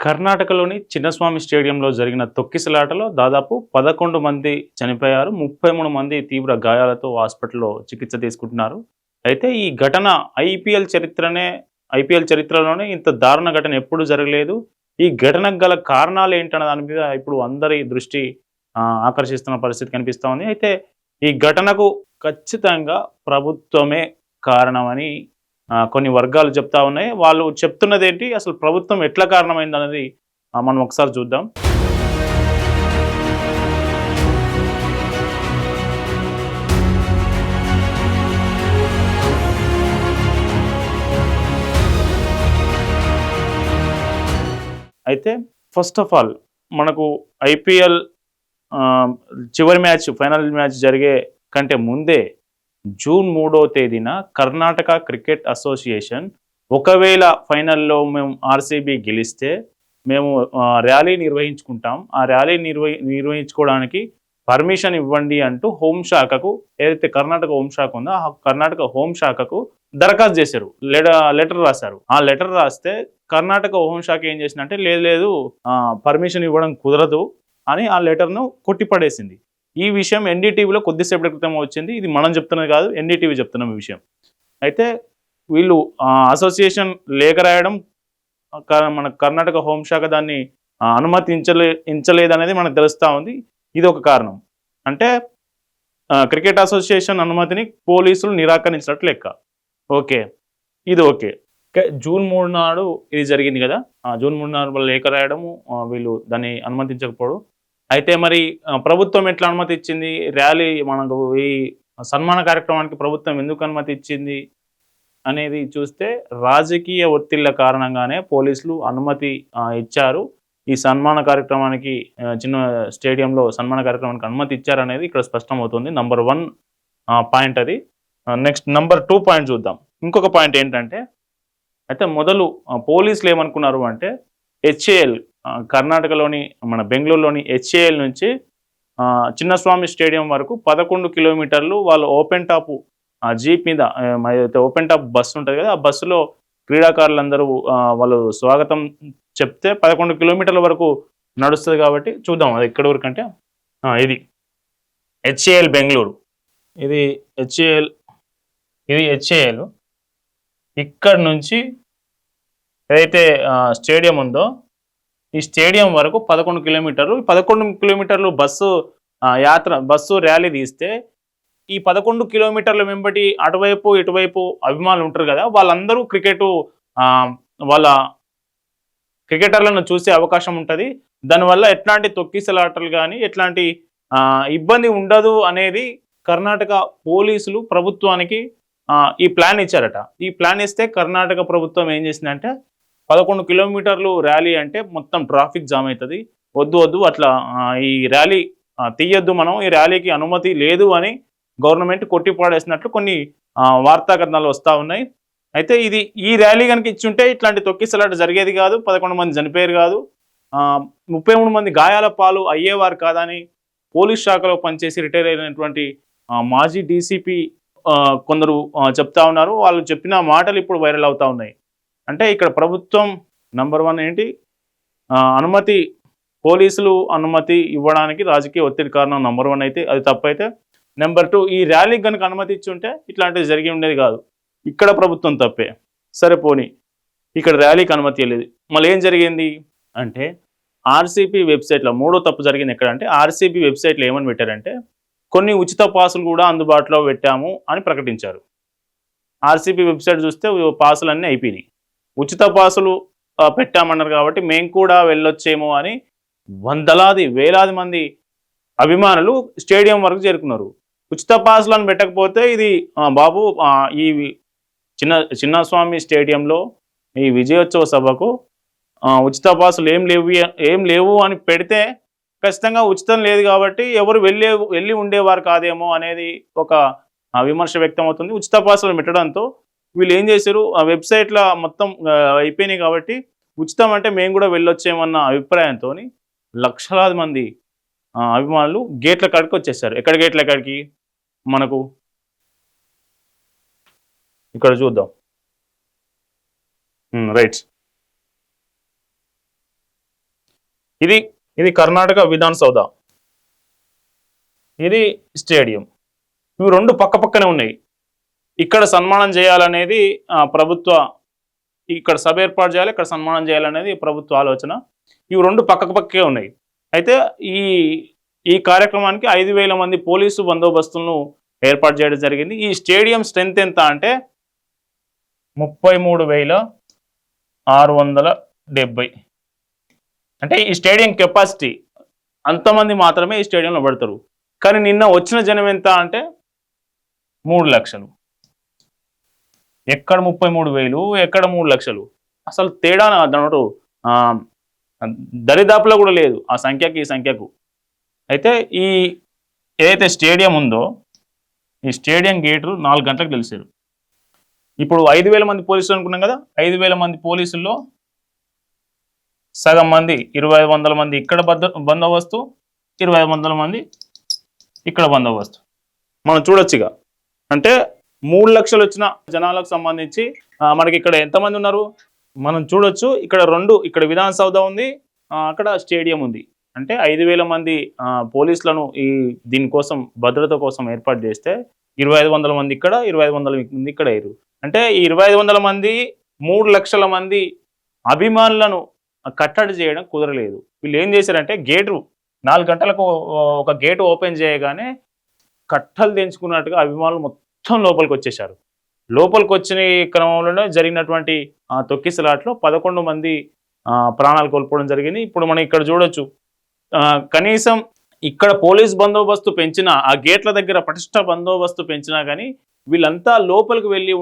కర్ణాటకలోని చిన్నస్వామి స్టేడియంలో జరిగిన తొక్కిసలాటలో దాదాపు 11 మంది చనిపోయారు. 33 మంది తీవ్ర గాయాలతో హాస్పిటల్‌లో చికిత్స తీసుకుంటున్నారు. అయితే ఈ ఘటన ఐపీఎల్ చరిత్రలోనే ఇంత దారుణ ఘటన ఎప్పుడు జరగలేదు. ఈ ఘటనకు గల కారణాలేంటన్న దాని మీద ఇప్పుడు అందరి దృష్టి ఆకర్షిస్తున్న పరిస్థితి కనిపిస్తా ఉంది. అయితే ఈ ఘటనకు ఖచ్చితంగా ప్రభుత్వమే కారణమని కొన్ని వర్గాలు చెప్తా ఉన్నాయి. వాళ్ళు చెప్తున్నదేంటి? అసలు ప్రభుత్వం ఎట్లా కారణమైందన్నది మనం ఒకసారి చూద్దాం. అయితే ఫస్ట్ ఆఫ్ ఆల్ మనకు ఐపీఎల్ చివరి మ్యాచ్, ఫైనల్ మ్యాచ్ జరిగే కంటే ముందే జూన్ 3వ తేదీన కర్ణాటక క్రికెట్ అసోసియేషన్ ఒకవేళ ఫైనల్లో మేము ఆర్సీబీ గెలిస్తే మేము ర్యాలీ నిర్వహించుకుంటాం. ఆ ర్యాలీ నిర్వహించుకోవడానికి పర్మిషన్ ఇవ్వండి అంటూ హోంశాఖకు, ఏదైతే కర్ణాటక హోంశాఖ ఉందో ఆ కర్ణాటక హోంశాఖకు దరఖాస్తు చేశారు. లెటర్ రాశారు. ఆ లెటర్ రాస్తే కర్ణాటక హోంశాఖ ఏం చేసిందంటే లేదు పర్మిషన్ ఇవ్వడం కుదరదు అని ఆ లెటర్ను కొట్టిపడేసింది. ఈ విషయం ఎన్డీటీవీలో కొద్దిసేపటి క్రితం వచ్చింది. ఇది మనం చెప్తున్నది కాదు, ఎన్డీటీవీ చెప్తున్న విషయం. అయితే వీళ్ళు అసోసియేషన్ లేఖ రాయడం, మన కర్ణాటక హోంశాఖ దాన్ని అనుమతించలేదనేది మనకు తెలుస్తూ ఉంది. ఇది ఒక కారణం. అంటే క్రికెట్ అసోసియేషన్ అనుమతిని పోలీసులు నిరాకరించినట్టు లెక్క. ఓకే, ఇది ఓకే. జూన్ 3 నాడు ఇది జరిగింది కదా. జూన్ 3 నాడు లేఖ రాయడము, వీళ్ళు దాన్ని అనుమతించకపోవడం. అయితే మరి ప్రభుత్వం ఎట్లా అనుమతి ఇచ్చింది? ర్యాలీ, మనకు ఈ సన్మాన కార్యక్రమానికి ప్రభుత్వం ఎందుకు అనుమతి ఇచ్చింది అనేది చూస్తే రాజకీయ ఒత్తిళ్ల కారణంగానే పోలీసులు అనుమతి ఇచ్చారు. ఈ సన్మాన కార్యక్రమానికి, చిన్న స్టేడియంలో సన్మాన కార్యక్రమానికి అనుమతి ఇచ్చారనేది ఇక్కడ స్పష్టమవుతుంది. నంబర్ 1 పాయింట్ అది. నెక్స్ట్ నంబర్ 2 పాయింట్ చూద్దాం. ఇంకొక పాయింట్ ఏంటంటే, అయితే మొదలు పోలీసులు ఏమనుకున్నారు అంటే, హెచ్ఏఎల్, కర్ణాటకలోని మన బెంగళూరులోని హెచ్ఏఎల్ నుంచి చిన్నస్వామి స్టేడియం వరకు 11 కిలోమీటర్లు వాళ్ళు ఓపెన్ టాప్ జీప్ మీద, ఓపెన్ టాప్ బస్సు ఉంటుంది కదా, ఆ బస్సులో క్రీడాకారులందరూ వాళ్ళు స్వాగతం చెప్తే 11 కిలోమీటర్ల వరకు నడుస్తుంది. కాబట్టి చూద్దాం అది ఎక్కడి వరకు అంటే, ఇది హెచ్ఏఎల్ బెంగళూరు, ఇది హెచ్ఏఎల్. ఇక్కడ నుంచి ఏదైతే స్టేడియం ఉందో ఈ స్టేడియం వరకు 11 కిలోమీటర్లు. 11 కిలోమీటర్లు బస్సు ర్యాలీ తీస్తే ఈ 11 కిలోమీటర్ల వెంబడి అటువైపు ఇటువైపు అభిమానులు ఉంటారు కదా, వాళ్ళందరూ వాళ్ళ క్రికెటర్లను చూసే అవకాశం ఉంటుంది. దానివల్ల ఎట్లాంటి తొక్కిసలాటలు కానీ ఎట్లాంటి ఇబ్బంది ఉండదు అనేది కర్ణాటక పోలీసులు ప్రభుత్వానికి ఈ ప్లాన్ ఇచ్చారట. ఈ ప్లాన్ ఇస్తే కర్ణాటక ప్రభుత్వం ఏం చేసిందంటే, 11 కిలోమీటర్లు ర్యాలీ అంటే మొత్తం ట్రాఫిక్ జామ్ అవుతుంది, వద్దు అట్లా ఈ ర్యాలీ తీయొద్దు, మనం ఈ ర్యాలీకి అనుమతి లేదు అని గవర్నమెంట్ కొట్టిపాడేసినట్లు కొన్ని వార్తా కథనాలు వస్తూ ఉన్నాయి. అయితే ఈ ర్యాలీ కనుక ఇచ్చుంటే ఇట్లాంటి తొక్కిసలాట జరిగేది కాదు, 11 మంది చనిపోయారు కాదు, 33 మంది గాయాల పాలు అయ్యేవారు కాదని పోలీస్ శాఖలో పనిచేసి రిటైర్ అయినటువంటి మాజీ డీసీపీ కొందరు చెప్తా ఉన్నారు. వాళ్ళు చెప్పిన మాటలు ఇప్పుడు వైరల్ అవుతా ఉన్నాయి. అంటే ఇక్కడ ప్రభుత్వం నంబర్ 1 ఏంటి, అనుమతి, పోలీసులు అనుమతి ఇవ్వడానికి రాజకీయ ఒత్తిడి కారణం నంబర్ 1 అయితే అది తప్పైతే, నెంబర్ 2 ఈ ర్యాలీకి కనుక అనుమతి ఇచ్చి ఉంటే ఇట్లాంటివి జరిగి ఉండేది కాదు. ఇక్కడ ప్రభుత్వం తప్పే. సరే పోనీ ఇక్కడ ర్యాలీకి అనుమతి ఇవ్వలేదు, మళ్ళీ ఏం జరిగింది అంటే, ఆర్సీబీ వెబ్సైట్లో 3వ తప్పు జరిగింది. ఎక్కడంటే ఆర్సీబీ వెబ్సైట్లో ఏమని పెట్టారంటే, కొన్ని ఉచిత పాసులు కూడా అందుబాటులో పెట్టాము అని ప్రకటించారు. ఆర్సీబీ వెబ్సైట్ చూస్తే పాసులన్నీ అయిపోయినాయి. ఉచిత పాసులు పెట్టామన్నారు కాబట్టి మేము కూడా వెళ్ళొచ్చేమో అని వేలాది మంది అభిమానులు స్టేడియం వరకు చేరుకున్నారు. ఉచిత పాసులను పెట్టకపోతే ఇది బాబు ఈ చిన్నస్వామి స్టేడియంలో ఈ విజయోత్సవ సభకు ఉచిత పాసులు ఏం లేవు అని పెడితే ఖచ్చితంగా ఉచితం లేదు కాబట్టి ఎవరు వెళ్ళి ఉండేవారు కాదేమో అనేది ఒక విమర్శ వ్యక్తం అవుతుంది. ఉచిత పాసులు పెట్టడంతో వీళ్ళు ఏం చేశారు, ఆ వెబ్సైట్లో మొత్తం అయిపోయినాయి కాబట్టి ఉచితం అంటే మేము కూడా వెళ్ళొచ్చేమన్న అభిప్రాయంతో లక్షలాది మంది అభిమానులు గేట్ల కాడికి వచ్చేసారు. ఎక్కడ గేట్ల కాడికి, మనకు ఇక్కడ చూద్దాం. రైట్, ఇది ఇది కర్ణాటక విధాన్ సౌధ, ఇది స్టేడియం. ఇవి రెండు పక్క పక్కనే ఉన్నాయి. ఇక్కడ సన్మానం చేయాలనేది ప్రభుత్వ, ఇక్కడ సభ ఏర్పాటు చేయాలి, ఇక్కడ సన్మానం చేయాలనేది ప్రభుత్వ ఆలోచన. ఇవి రెండు పక్కకు పక్కే ఉన్నాయి. అయితే ఈ ఈ కార్యక్రమానికి 5,000 మంది పోలీసు బందోబస్తులను ఏర్పాటు చేయడం జరిగింది. ఈ స్టేడియం స్ట్రెంత్ ఎంత అంటే 33,670. అంటే ఈ స్టేడియం కెపాసిటీ అంతమంది మాత్రమే ఈ స్టేడియంలో పడతారు. కానీ నిన్న వచ్చిన జనం ఎంత అంటే 3 లక్షలు. ఎక్కడ 33,000, ఎక్కడ 3 లక్షలు, అసలు తేడా దాంట్లో దరిదాపులో కూడా లేదు ఆ సంఖ్యకి ఈ సంఖ్యకు. అయితే ఈ ఏదైతే స్టేడియం ఉందో ఈ స్టేడియం గేటు 4 గంటలకు తెలిసారు. ఇప్పుడు 5,000 మంది పోలీసులు అనుకున్నాం కదా, 5,000 మంది పోలీసుల్లో సగం మంది 2,500 మంది ఇక్కడ బందోబస్తు, 2,500 మంది ఇక్కడ బందోబస్తు. మనం చూడొచ్చుగా. అంటే 3 లక్షలు వచ్చిన జనాలకు సంబంధించి మనకి ఇక్కడ ఎంతమంది ఉన్నారు మనం చూడొచ్చు. ఇక్కడ ఇక్కడ విధాన్ సౌధ ఉంది, అక్కడ స్టేడియం ఉంది. అంటే 5,000 మంది పోలీసులను దీనికోసం భద్రత కోసం ఏర్పాటు చేస్తే 2,500 మంది ఇక్కడ, 2,500 మంది ఇక్కడ అయ్యారు. అంటే ఈ 2,500 మంది 3 లక్షల మంది అభిమానులను కట్టడి చేయడం కుదరలేదు. వీళ్ళు ఏం చేశారంటే గేటు 4 గంటలకు ఒక గేటు ఓపెన్ చేయగానే కట్టలు తెంచుకున్నట్టుగా అభిమానులు మొత్తం లోపలికి వచ్చేశారు. లోపలికి వచ్చిన క్రమంలోనే జరిగినటువంటి తొక్కిసలాట్లో 11 మంది ప్రాణాలు కోల్పోవడం జరిగింది. ఇప్పుడు మనం ఇక్కడ చూడొచ్చు, కనీసం ఇక్కడ పోలీస్ బందోబస్తు పెంచినా, ఆ గేట్ల దగ్గర పటిష్ట బందోబస్తు పెంచినా కానీ వీళ్ళంతా లోపలికి వెళ్ళి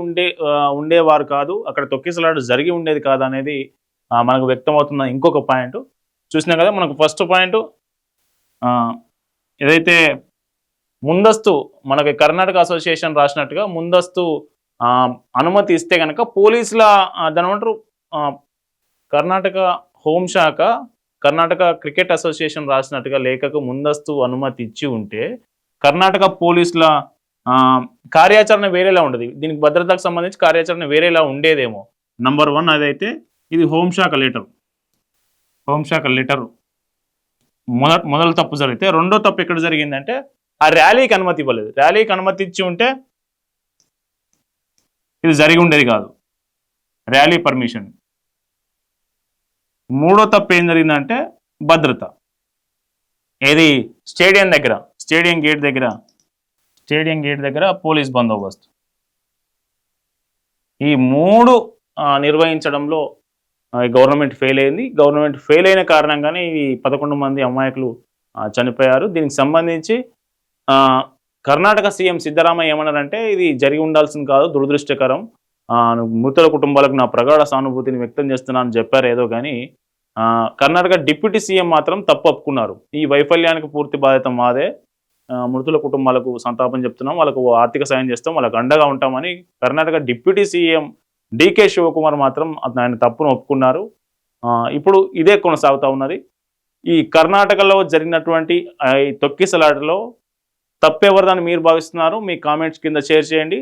ఉండేవారు కాదు, అక్కడ తొక్కిసలాట జరిగి ఉండేది కాదు అనేది మనకు వ్యక్తమవుతున్న ఇంకొక పాయింట్. చూసినా కదా మనకు ఫస్ట్ పాయింట్ ఏదైతే ముందస్తు మనకి కర్ణాటక అసోసియేషన్ రాసినట్టుగా ముందస్తు అనుమతి ఇస్తే కనుక పోలీసుల దాని ఏమంటారు కర్ణాటక హోంశాఖ కర్ణాటక క్రికెట్ అసోసియేషన్ రాసినట్టుగా లేఖకు ముందస్తు అనుమతి ఇచ్చి ఉంటే కర్ణాటక పోలీసుల కార్యాచరణ వేరేలా ఉండదు. దీనికి భద్రతకు సంబంధించి కార్యాచరణ వేరేలా ఉండేదేమో. నంబర్ 1 అదైతే ఇది హోంశాఖ లెటర్ మొదలు తప్పు జరిగితే, రెండో తప్పు ఎక్కడ జరిగిందంటే ఆ ర్యాలీకి అనుమతి ఇవ్వలేదు. ర్యాలీకి అనుమతి ఇచ్చి ఉంటే ఇది జరిగి ఉండేది కాదు, ర్యాలీ పర్మిషన్. మూడో తప్పు ఏం జరిగిందంటే భద్రత. ఏది స్టేడియం గేట్ దగ్గర పోలీస్ బందోబస్తు. ఈ 3 నిర్వహించడంలో గవర్నమెంట్ ఫెయిల్ అయింది. గవర్నమెంట్ ఫెయిల్ అయిన కారణంగానే ఈ 11 మంది అమాయకులు చనిపోయారు. దీనికి సంబంధించి కర్ణాటక సీఎం సిద్ధరామయ్య ఏమన్నారంటే ఇది జరిగి ఉండాల్సింది కాదు, దురదృష్టకరం, మృతుల కుటుంబాలకు నా ప్రగాఢ సానుభూతిని వ్యక్తం చేస్తున్నానని చెప్పారు ఏదో కానీ కర్ణాటక డిప్యూటీ సీఎం మాత్రం తప్పు ఒప్పుకున్నారు. ఈ వైఫల్యానికి పూర్తి బాధ్యత మాదే, మృతుల కుటుంబాలకు సంతాపం చెప్తున్నాం, వాళ్ళకు ఆర్థిక సాయం చేస్తాం, వాళ్ళకు అండగా ఉంటామని Karnataka deputy CM D K Shivakumar మాత్రం ఆయన తప్పును ఒప్పుకున్నారు. ఇప్పుడు ఇదే కొనసాగుతూ ఉన్నది. ఈ కర్ణాటకలో జరిగినటువంటి ఈ తొక్కిసలాటలో తప్పెవరిదని మీరు భావిస్తున్నారు? మీ కామెంట్స్ కింద షేర్ చేయండి.